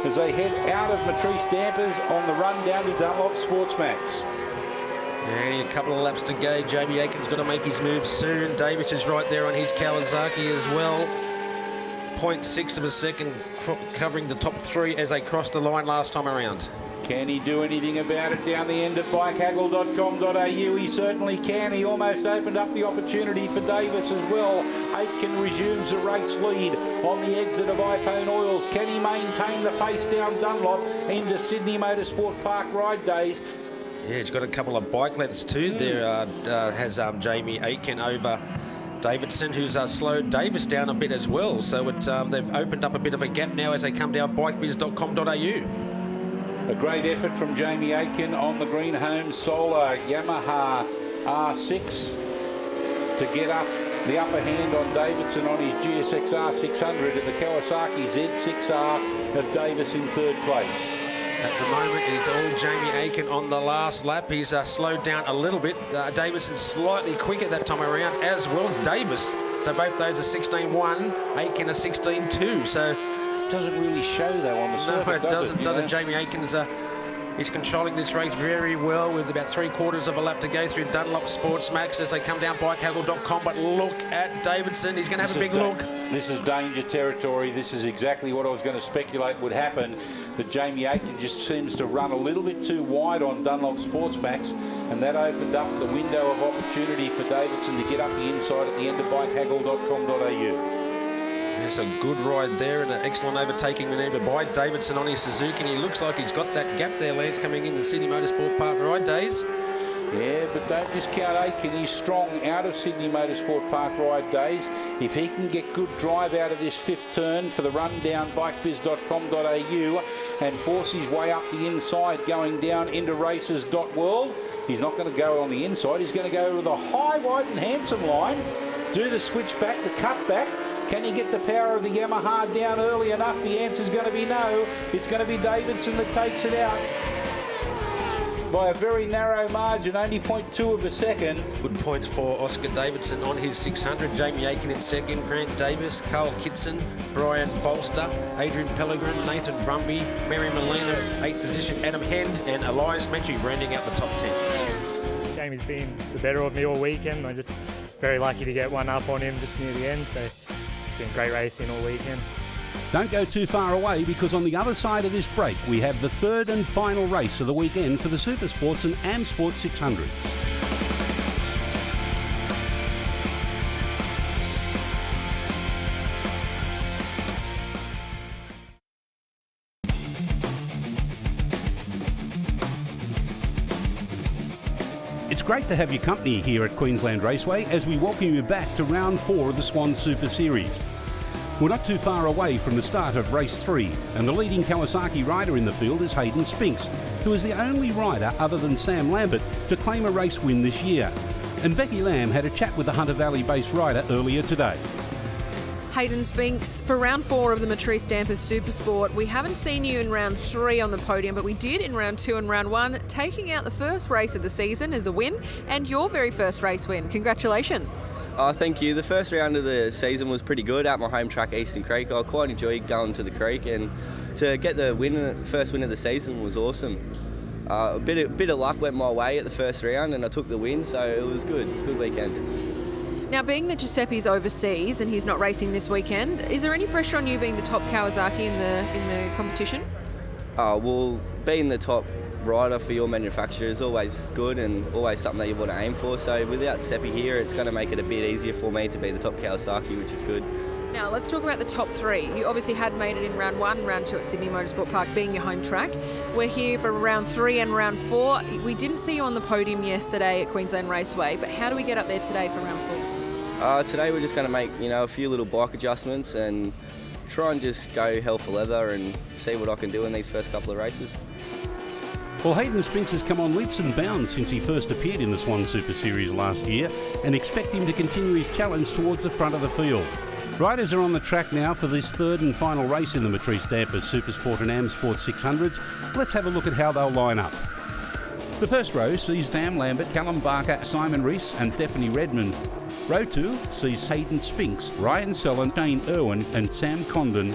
As they head out of Matrice Dampers on the run down to Dunlop Sportsmax. Yeah, a couple of laps to go. Jamie Aitken's got to make his move soon. Davis is right there on his Kawasaki as well. 0.6 of a second covering the top 3 as they crossed the line last time around. Can he do anything about it down the end of bikehaggle.com.au? He certainly can. He almost opened up the opportunity for Davis as well. Aitken resumes the race lead on the exit of Ipone Oils. Can he maintain the pace down Dunlop into Sydney Motorsport Park Ride Days? Yeah, he's got a couple of bike lengths too. There has Jamie Aitken over Davidson, who's slowed Davis down a bit as well. So they've opened up a bit of a gap now as they come down bikebiz.com.au. A great effort from Jamie Aitken on the Green Home Solar Yamaha R6 to get up the upper hand on Davidson on his GSXR 600 and the Kawasaki Z6R of Davis in third place. At the moment, it's all Jamie Aiken on the last lap. He's slowed down a little bit. Davidson slightly quicker that time around, as well as Davis. So both those are 16.1, Aiken a 16.2. So It doesn't really show though on the circuit. no, it doesn't. You know? Jamie Aiken's he's controlling this race very well with about 3/4 of a lap to go through Dunlop Sports Max as they come down bikehaggle.com. But look at Davidson. He's going to have a big look. This is danger territory. This is exactly what I was going to speculate would happen. But Jamie Aiken just seems to run a little bit too wide on Dunlop Sports Max, and that opened up the window of opportunity for Davidson to get up the inside at the end of bikehaggle.com.au. There's a good ride there and an excellent overtaking maneuver by Davidson on his Suzuki, and he looks like he's got that gap there, Lance, coming in the Sydney Motorsport Park ride days. Yeah, but don't discount Aiken. He's strong out of Sydney Motorsport Park ride days. If he can get good drive out of this fifth turn for the rundown bikebiz.com.au and force his way up the inside going down into races.world, he's not going to go on the inside. He's going to go to the high, wide and handsome line, do the switch back, the cut back. Can he get the power of the Yamaha down early enough? The answer's going to be no. It's going to be Davidson that takes it out by a very narrow margin, only 0.2 of a second. Good points for Oscar Davidson on his 600. Jamie Aiken in second, Grant Davis, Carl Kitson, Brian Bolster, Adrian Pellegrin, Nathan Brumby, Mary Molina, 8th position, Adam Hend and Elias Metry rounding out the top 10. Jamie's been the better of me all weekend. I'm just very lucky to get one up on him just near the end, so it's been great racing all weekend. Don't go too far away, because on the other side of this break we have the third and final race of the weekend for the Supersports and AM Sport 600s. It's great to have your company here at Queensland Raceway as we welcome you back to round 4 of the Swann Super Series. We're not too far away from the start of race 3, and the leading Kawasaki rider in the field is Hayden Spinks, who is the only rider other than Sam Lambert to claim a race win this year. And Becky Lamb had a chat with the Hunter Valley-based rider earlier today. Hayden Spinks, for round 4 of the Matrice Dampers Supersport, we haven't seen you in round 3 on the podium, but we did in round 2 and round 1, taking out the first race of the season as a win and your very first race win. Congratulations. Thank you. The first round of the season was pretty good at my home track, Eastern Creek. I quite enjoyed going to the creek, and to get the first win of the season was awesome. A bit of luck went my way at the first round, and I took the win, so it was good weekend. Now, being that Giuseppe's overseas and he's not racing this weekend, is there any pressure on you being the top Kawasaki in the competition? Well, being the top rider for your manufacturer is always good and always something that you want to aim for. So without Giuseppe here, it's going to make it a bit easier for me to be the top Kawasaki, which is good. Now, let's talk about the top 3. You obviously had made it in round 1 and round 2 at Sydney Motorsport Park, being your home track. We're here for round 3 and round 4. We didn't see you on the podium yesterday at Queensland Raceway, but how do we get up there today for round 4? Today we're just going to make a few little bike adjustments and try and just go hell for leather and see what I can do in these first couple of races. Well, Hayden Spinks has come on leaps and bounds since he first appeared in the Swann Super Series last year, and expect him to continue his challenge towards the front of the field. Riders are on the track now for this third and final race in the Matrice Dampers Supersport and AM Sport 600s. Let's have a look at how they'll line up. The first row sees Sam Lambert, Callum Barker, Simon Rees and Daphne Redmond. Row 2 sees Hayden Spinks, Ryan Selland, Shane Irwin and Sam Condon.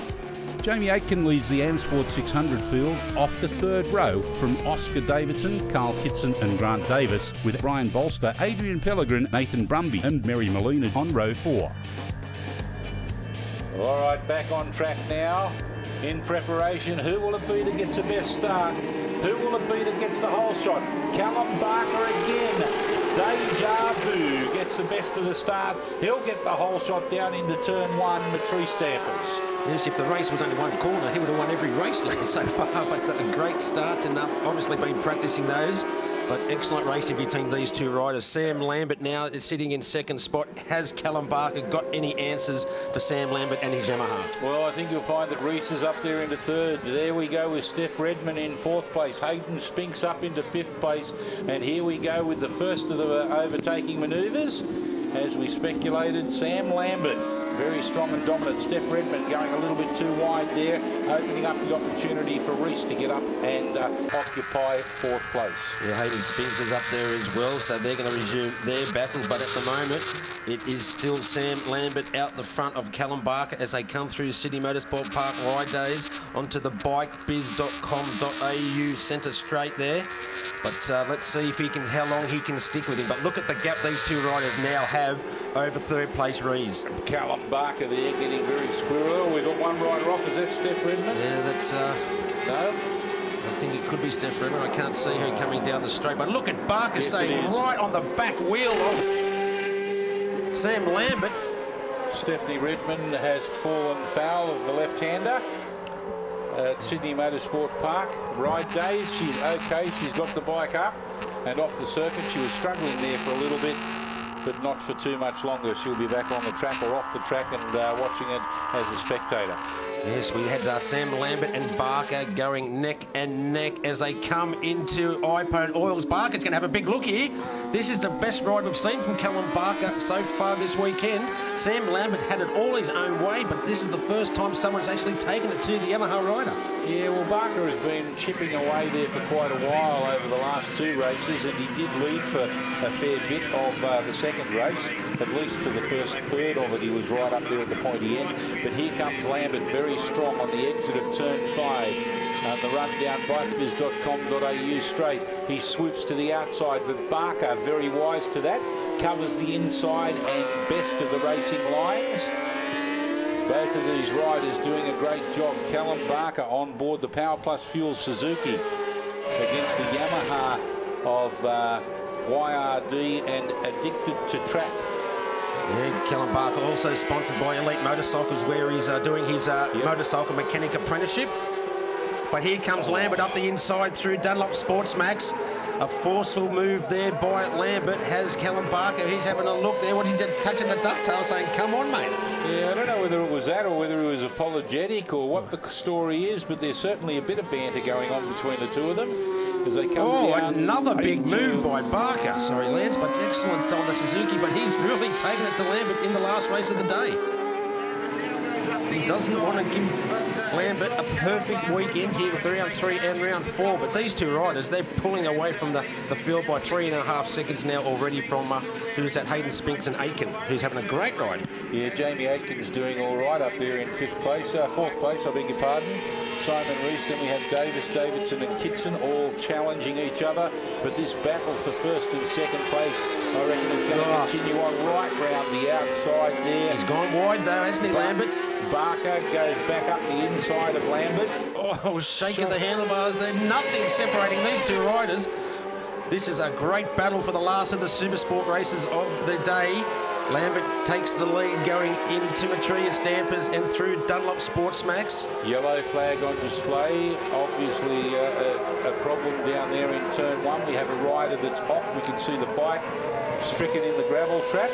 Jamie Aitken leads the AM Sport 600 field off the third row from Oscar Davidson, Carl Kitson and Grant Davis, with Brian Bolster, Adrian Pellegrin, Nathan Brumby and Mary Molina on row 4. All right, back on track now. In preparation, who will it be that gets the best start? Who will it be that gets the whole shot? Callum Barker again. Deja Vu gets the best of the start. He'll get the whole shot down into turn 1, Matrice Dampers. Yes, if the race was only one corner, he would have won every race so far. But a great start, and obviously been practicing those. But excellent racing between these two riders. Sam Lambert now is sitting in second spot. Has Callum Barker got any answers for Sam Lambert and his Yamaha? Well, I think you'll find that Rees is up there into third. There we go with Steph Redmond in fourth place. Hayden Spinks up into fifth place. And here we go with the first of the overtaking manoeuvres. As we speculated, Sam Lambert Very strong and dominant. Steph Redmond going a little bit too wide there, opening up the opportunity for Reese to get up and occupy 4th place. Yeah, Hayden Spinks is up there as well, so they're going to resume their battle, but at the moment it is still Sam Lambert out the front of Callum Barker as they come through Sydney Motorsport Park ride days onto the bikebiz.com.au centre straight there. But let's see if how long he can stick with him. But look at the gap these two riders now have over 3rd place Rees. Callum Barker there getting very squirrel. We've got one rider off. Is that Steph Redmond? Yeah, that's... No? I think it could be Steph Redmond. I can't see her coming down the straight. But look at Barker staying right on the back wheel of Sam Lambert. Stephanie Redmond has fallen foul of the left-hander at Sydney Motorsport Park. Ride days, she's okay. She's got the bike up and off the circuit. She was struggling there for a little bit, but not for too much longer. She'll be back on the track or off the track and watching it as a spectator. Yes, we had Sam Lambert and Barker going neck and neck as they come into iPone Oils. Barker's going to have a big look here. This is the best ride we've seen from Callum Barker so far this weekend. Sam Lambert had it all his own way, but this is the first time someone's actually taken it to the Yamaha rider. Yeah, well, Barker has been chipping away there for quite a while over the last 2 races, and he did lead for a fair bit of the 2nd race. At least for the first third of it, he was right up there at the pointy end. But here comes Lambert, very strong on the exit of turn 5. The run down bikebiz.com.au straight. He swoops to the outside, but Barker, very wise to that, covers the inside and best of the racing lines. Both of these riders doing a great job. Callum Barker on board the Power Plus Fuel Suzuki against the Yamaha of YRD and Addicted to Track. Yeah, Callum Barker also sponsored by Elite Motorcycles, where he's doing his motorcycle mechanic apprenticeship. But here comes Lambert up the inside through Dunlop Sports Max. A forceful move there by Lambert has Callum Barker. He's having a look there. What he did, touching the ducktail, saying, "Come on, mate." Yeah, I don't know whether it was that or whether it was apologetic or what the story is, but there's certainly a bit of banter going on between the two of them as they come down. Another big move by Barker. Sorry, Lance, but excellent on the Suzuki, but he's really taken it to Lambert in the last race of the day. He doesn't want to give Lambert a perfect weekend here with round 3 and round 4, but these two riders, they're pulling away from the field by 3.5 seconds now already from who's that, Hayden Spinks and Aiken, who's having a great ride. Yeah, Jamie Aiken's doing all right up there in 4th place, I beg your pardon. Simon Rees, then we have Davis, Davidson and Kitson all challenging each other, but this battle for 1st and 2nd place, I reckon, is going to continue on right round the outside there. He's gone wide though, hasn't he, Lambert? Barker goes back up the inside of Lambert. Oh, shaking the handlebars there. Nothing separating these two riders. This is a great battle for the last of the Supersport races of the day. Lambert takes the lead going into Matria Stampers and through Dunlop Sports Max. Yellow flag on display. Obviously a problem down there in turn 1. We have a rider that's off. We can see the bike stricken in the gravel trap.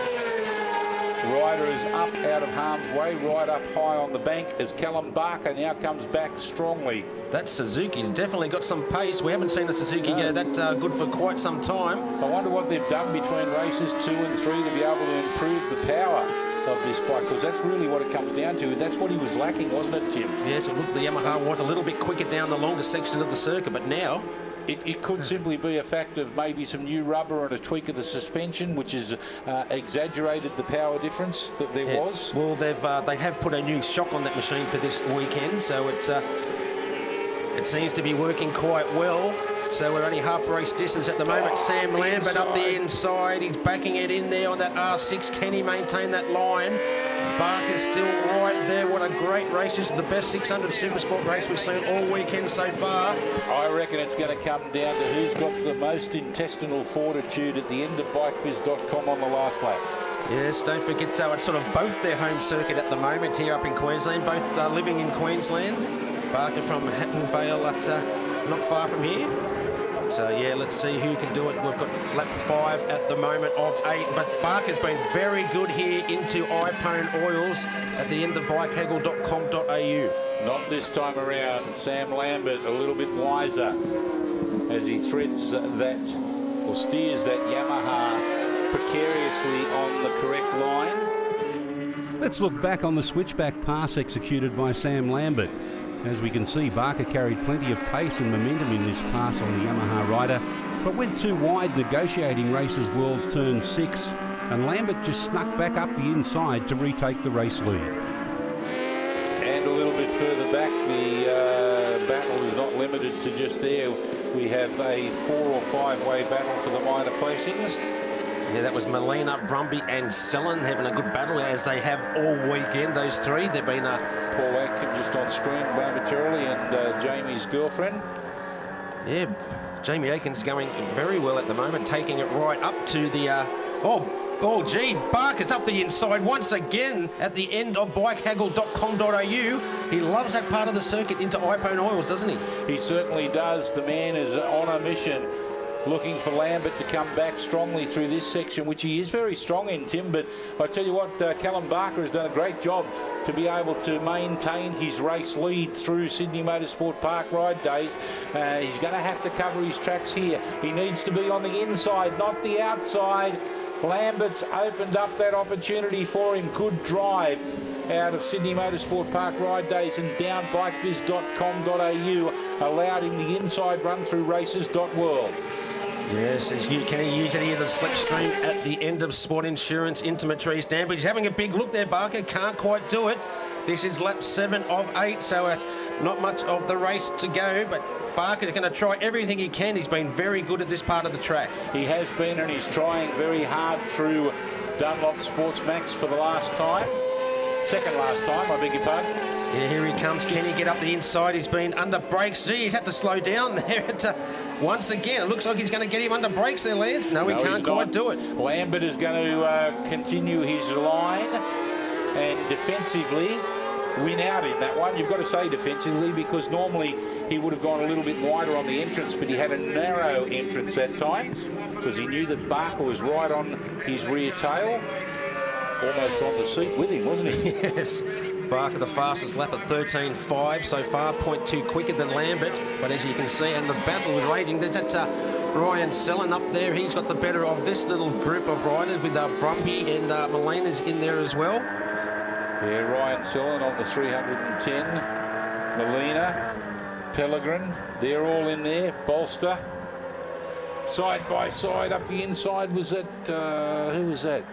Rider is up out of harm's way, right up high on the bank as Callum Barker now comes back strongly. That Suzuki's definitely got some pace. We haven't seen a Suzuki go that good for quite some time. I wonder what they've done between races 2 and 3 to be able to improve the power of this bike, because that's really what it comes down to. That's what he was lacking, wasn't it, Tim? Yes, it looked the Yamaha was a little bit quicker down the longer section of the circuit, but now It could simply be a fact of maybe some new rubber and a tweak of the suspension, which has exaggerated the power difference that there was. Well, they have put a new shock on that machine for this weekend, so it seems to be working quite well. So we're only half race distance at the moment. Sam Lambert up the inside. He's backing it in there on that R6. Can he maintain that line? Barker's still right there. What a great race. This is the best 600 Supersport race we've seen all weekend so far. I reckon it's going to come down to who's got the most intestinal fortitude at the end of bikebiz.com on the last lap. Yes, don't forget, it's sort of both their home circuit at the moment here up in Queensland. Both are living in Queensland. Barker from Hatton Vale, not far from here. So yeah, let's see who can do it. We've got lap 5 at the moment of 8, but Barker's been very good here into iPone Oils at the end of bikehaggle.com.au. Not this time around. Sam Lambert a little bit wiser as he threads that, or steers that Yamaha precariously on the correct line. Let's look back on the switchback pass executed by Sam Lambert. As we can see, Barker carried plenty of pace and momentum in this pass on the Yamaha rider, but went too wide negotiating races world turn 6, and Lambert just snuck back up the inside to retake the race lead. And a little bit further back, the battle is not limited to just there. We have a 4 or 5 way battle for the minor placings. Yeah, that was Molina, Brumby and Sellen having a good battle, as they have all weekend, those three. They've been... Paul Atkin just on screen momentarily, and Jamie's girlfriend. Yeah, Jamie Aiken's going very well at the moment, taking it right up to the... Oh, gee, Barker's up the inside once again at the end of bikehaggle.com.au. He loves that part of the circuit into Ipone Oils, doesn't he? He certainly does. The man is on a mission, looking for Lambert to come back strongly through this section, which he is very strong in, Tim. But I tell you what, Callum Barker has done a great job to be able to maintain his race lead through Sydney Motorsport Park ride days. He's going to have to cover his tracks here. He needs to be on the inside, not the outside. Lambert's opened up that opportunity for him. Good drive out of Sydney Motorsport Park ride days and down bikebiz.com.au, allowed him the inside run through races.world. Yes, can he usually hear the slipstream at the end of Sport Insurance Intimate Trees Dam, but he's having a big look there, Barker, can't quite do it. This is lap 7 of 8, so it's not much of the race to go, but Barker's going to try everything he can. He's been very good at this part of the track. He has been, and he's trying very hard through Dunlop Sports Max for the last time. Second last time, I beg your pardon. Yeah, here he comes. Can he get up the inside? He's been under brakes. Gee, he's had to slow down there. Once again, it looks like he's going to get him under brakes there, Lance. No, he can't quite do it. Lambert is going to continue his line and defensively win out in that one. You've got to say defensively, because normally he would have gone a little bit wider on the entrance, but he had a narrow entrance that time because he knew that Barker was right on his rear tail, almost on the seat with him, wasn't he? Yes. Barker the fastest lap at 13.5 so far, 0.2 quicker than Lambert, but as you can see, and the battle is raging. There's that Ryan Sellen up there. He's got the better of this little group of riders with Brumby and Molina's in there as well. Yeah, Ryan Sellen on the 310, Molina, Pellegrin, they're all in there. Bolster, side by side up the inside. Was that, who was that?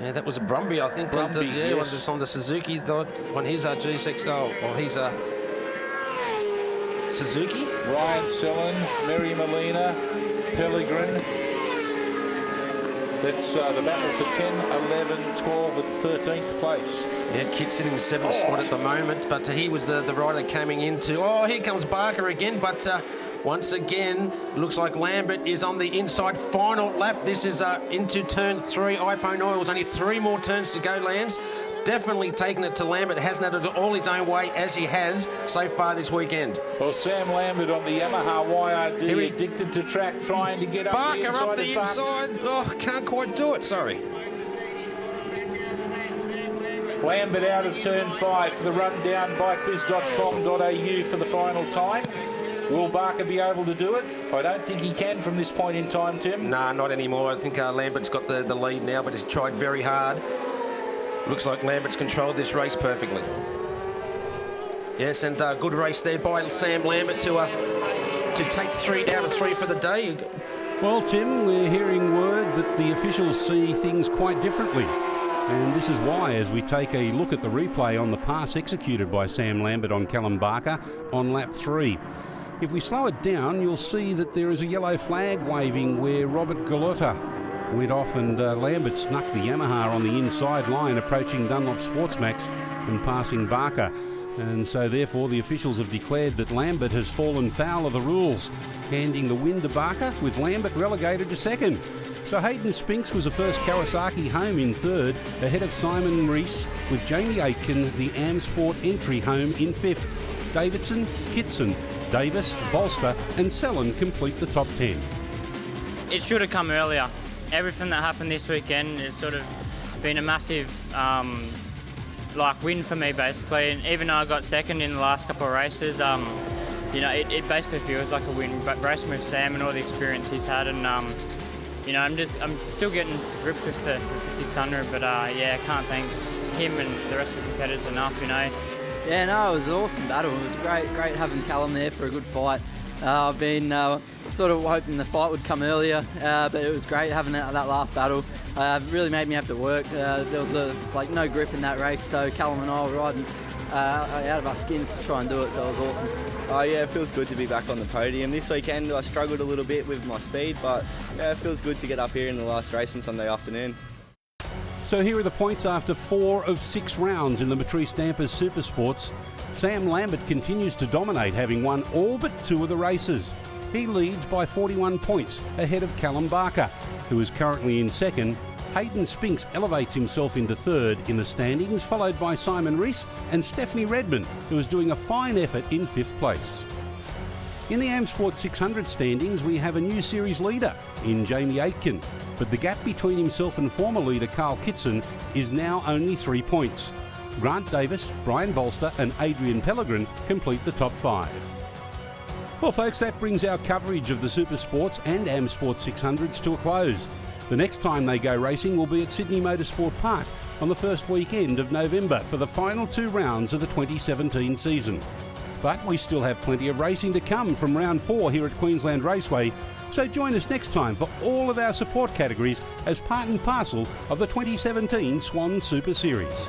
Yeah, that was a Brumby, I think. Brumby, yeah, yes. Was this on the Suzuki on his G6? Well, he's a Suzuki. Ryan Sellen, Mary Molina, Pellegrin. That's the battle for 10, 11, 12 and 13th place. Yeah, Kit's in the 7th spot at the moment, but he was the rider coming into... Oh, here comes Barker again, but once again, looks like Lambert is on the inside. Final lap. This is into turn 3. Ipone Oils, only 3 more turns to go, Lance. Definitely taking it to Lambert. Hasn't had it all his own way, as he has so far this weekend. Well, Sam Lambert on the Yamaha YRD, addicted to track, trying to get up Barker the inside. Up the inside. Oh, can't quite do it, sorry. Lambert out of turn 5 for the run down bikebiz.com.au for the final time. Will Barker be able to do it? I don't think he can from this point in time, Tim. Nah, not anymore. I think Lambert's got the lead now, but he's tried very hard. Looks like Lambert's controlled this race perfectly. Yes, and good race there by Sam Lambert to take 3 down to 3 for the day. Well, Tim, we're hearing word that the officials see things quite differently. And this is why, as we take a look at the replay on the pass executed by Sam Lambert on Callum Barker on lap 3. If we slow it down, you'll see that there is a yellow flag waving where Robert Gallotta went off, and Lambert snuck the Yamaha on the inside line, approaching Dunlop Sportsmax and passing Barker. And so therefore the officials have declared that Lambert has fallen foul of the rules, handing the win to Barker, with Lambert relegated to 2nd. So Hayden Spinks was the first Kawasaki home in 3rd, ahead of Simon Rees, with Jamie Aitken, the AM Sport entry home, in 5th. Davidson, Kitson, Davis, Bolster and Sellen complete the top 10. It should have come earlier. Everything that happened this weekend is it's been a massive win for me, basically. And even though I got 2nd in the last couple of races, it basically feels like a win. But racing with Sam and all the experience he's had, and I'm still getting to grips with the 600. But I can't thank him and the rest of the competitors enough, you know. Yeah, no, it was an awesome battle. It was great having Callum there for a good fight. I've been sort of hoping the fight would come earlier, but it was great having that last battle. Really made me have to work. There was no grip in that race, so Callum and I were riding out of our skins to try and do it, so it was awesome. Oh yeah, it feels good to be back on the podium. This weekend I struggled a little bit with my speed, but yeah, it feels good to get up here in the last race on Sunday afternoon. So here are the points after 4 of 6 rounds in the Matrice Dampers Supersports. Sam Lambert continues to dominate, having won all but 2 of the races. He leads by 41 points, ahead of Callum Barker, who is currently in second. Hayden Spinks elevates himself into third in the standings, followed by Simon Rees and Stephanie Redmond, who is doing a fine effort in 5th place. In the AM-600 standings, we have a new series leader in Jamie Aitken, but the gap between himself and former leader Carl Kitson is now only 3 points. Grant Davis, Brian Bolster and Adrian Pellegrin complete the top 5. Well folks, that brings our coverage of the Supersports and AM-Sport 600s to a close. The next time they go racing will be at Sydney Motorsport Park on the first weekend of November for the final 2 rounds of the 2017 season. But we still have plenty of racing to come from round 4 here at Queensland Raceway, so join us next time for all of our support categories as part and parcel of the 2017 Swann Super Series.